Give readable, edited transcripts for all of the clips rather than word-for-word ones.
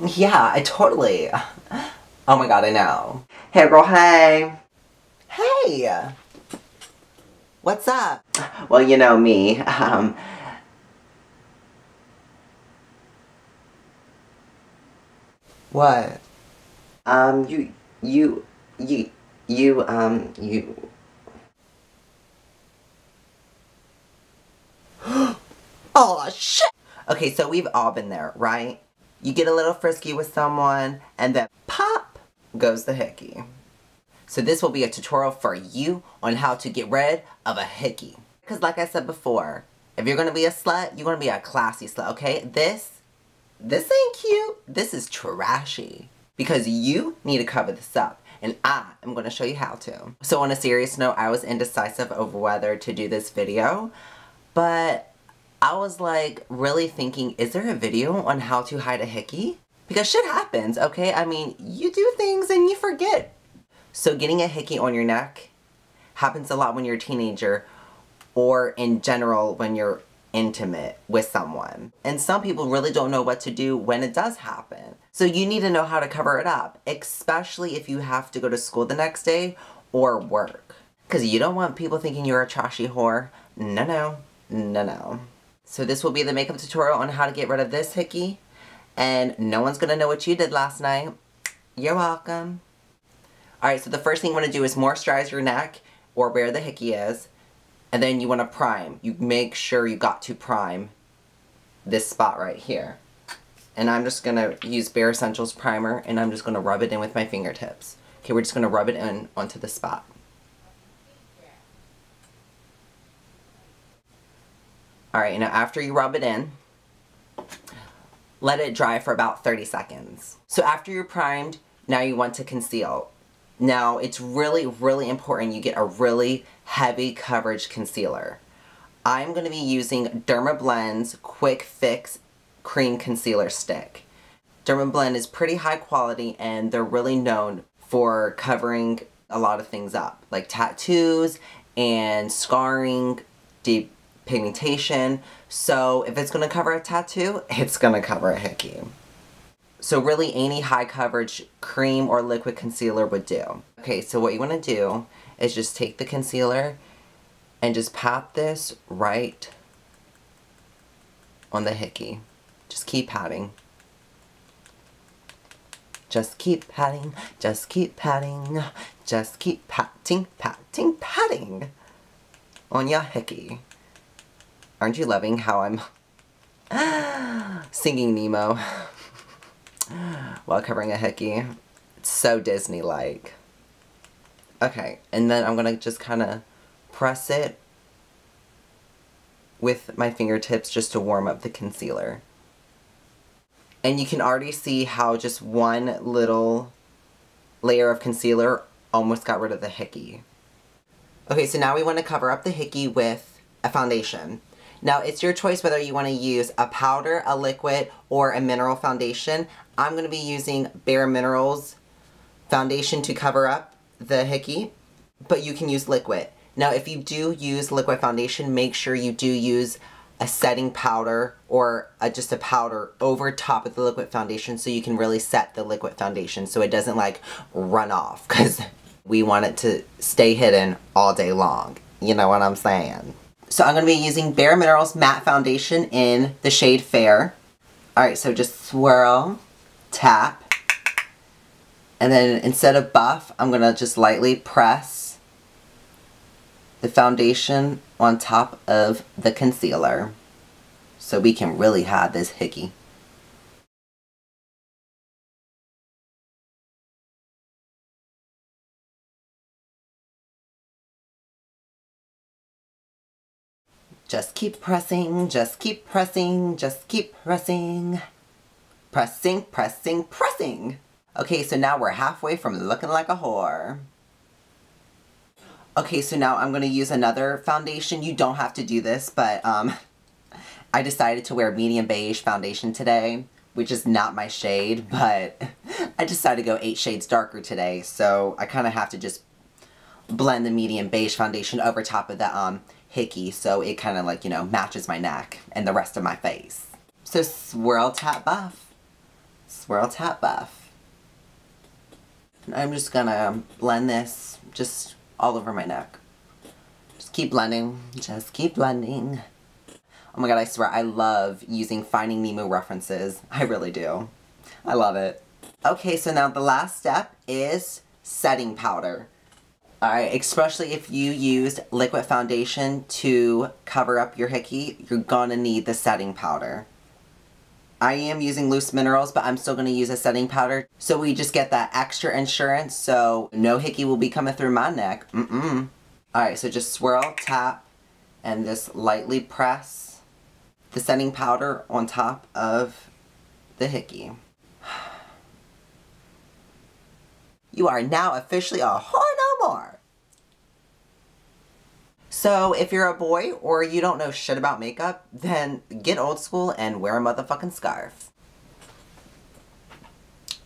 Yeah, I totally. Oh my god, I know. Hey girl, hey. Hey! What's up? Well, you know me. What? You, you, you, you. Oh, shit! Okay, so we've all been there, right? You get a little frisky with someone, and then pop goes the hickey. So this will be a tutorial for you on how to get rid of a hickey. Because like I said before, if you're going to be a slut, you're going to be a classy slut, okay? This ain't cute. This is trashy. Because you need to cover this up. And I am going to show you how to. So on a serious note, I was indecisive over whether to do this video. But I was like really thinking, is there a video on how to hide a hickey? Because shit happens, okay? I mean, you do things and you forget. So getting a hickey on your neck happens a lot when you're a teenager or in general when you're intimate with someone. And some people really don't know what to do when it does happen. So you need to know how to cover it up, especially if you have to go to school the next day or work. Because you don't want people thinking you're a trashy whore. No, no, no, no. So this will be the makeup tutorial on how to get rid of this hickey. And no one's gonna know what you did last night. You're welcome. Alright, so the first thing you want to do is moisturize your neck, or where the hickey is, and then you want to prime. You make sure you got to prime this spot right here. And I'm just going to use Bare Essentials primer, and I'm just going to rub it in with my fingertips. Okay, we're just going to rub it in onto the spot. Alright, now after you rub it in, let it dry for about 30 seconds. So after you're primed, now you want to conceal. Now, it's really, really important you get a really heavy coverage concealer. I'm going to be using Dermablend's Quick Fix Cream Concealer Stick. Dermablend is pretty high quality and they're really known for covering a lot of things up, like tattoos and scarring, deep pigmentation. So if it's going to cover a tattoo, it's going to cover a hickey. So really any high coverage cream or liquid concealer would do. Okay, so what you want to do is just take the concealer and just pat this right on the hickey. Just keep patting. Just keep patting, just keep patting, just keep patting, patting, patting on your hickey. Aren't you loving how I'm singing Nemo while covering a hickey? It's so Disney-like. Okay, and then I'm gonna just kind of press it with my fingertips just to warm up the concealer. And you can already see how just one little layer of concealer almost got rid of the hickey. Okay, so now we want to cover up the hickey with a foundation. Now, it's your choice whether you want to use a powder, a liquid, or a mineral foundation. I'm going to be using Bare Minerals foundation to cover up the hickey, but you can use liquid. Now, if you do use liquid foundation, make sure you do use a setting powder or just a powder over top of the liquid foundation so you can really set the liquid foundation so it doesn't like run off, because we want it to stay hidden all day long. You know what I'm saying? So I'm going to be using Bare Minerals Matte Foundation in the shade Fair. Alright, so just swirl, tap, and then instead of buff, I'm going to just lightly press the foundation on top of the concealer so we can really hide this hickey. Just keep pressing, just keep pressing, just keep pressing. Pressing, pressing, pressing. Okay, so now we're halfway from looking like a whore. Okay, so now I'm going to use another foundation. You don't have to do this, but I decided to wear medium beige foundation today, which is not my shade, but I decided to go 8 shades darker today, so I kind of have to just blend the medium beige foundation over top of the hickey, so it kind of like, you know, matches my neck and the rest of my face. So swirl, tap, buff. swirl, tap, buff. And I'm just gonna blend this just all over my neck. Just keep blending. Just keep blending. Oh my god, I swear I love using Finding Nemo references. I really do. I love it. Okay, so now the last step is setting powder. Alright, especially if you used liquid foundation to cover up your hickey, you're gonna need the setting powder. I am using loose minerals, but I'm still gonna use a setting powder, so we just get that extra insurance, so no hickey will be coming through my neck. Alright, so just swirl, tap, and just lightly press the setting powder on top of the hickey. You are now officially a whore no more. So if you're a boy or you don't know shit about makeup, then get old school and wear a motherfucking scarf.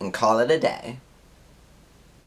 And call it a day.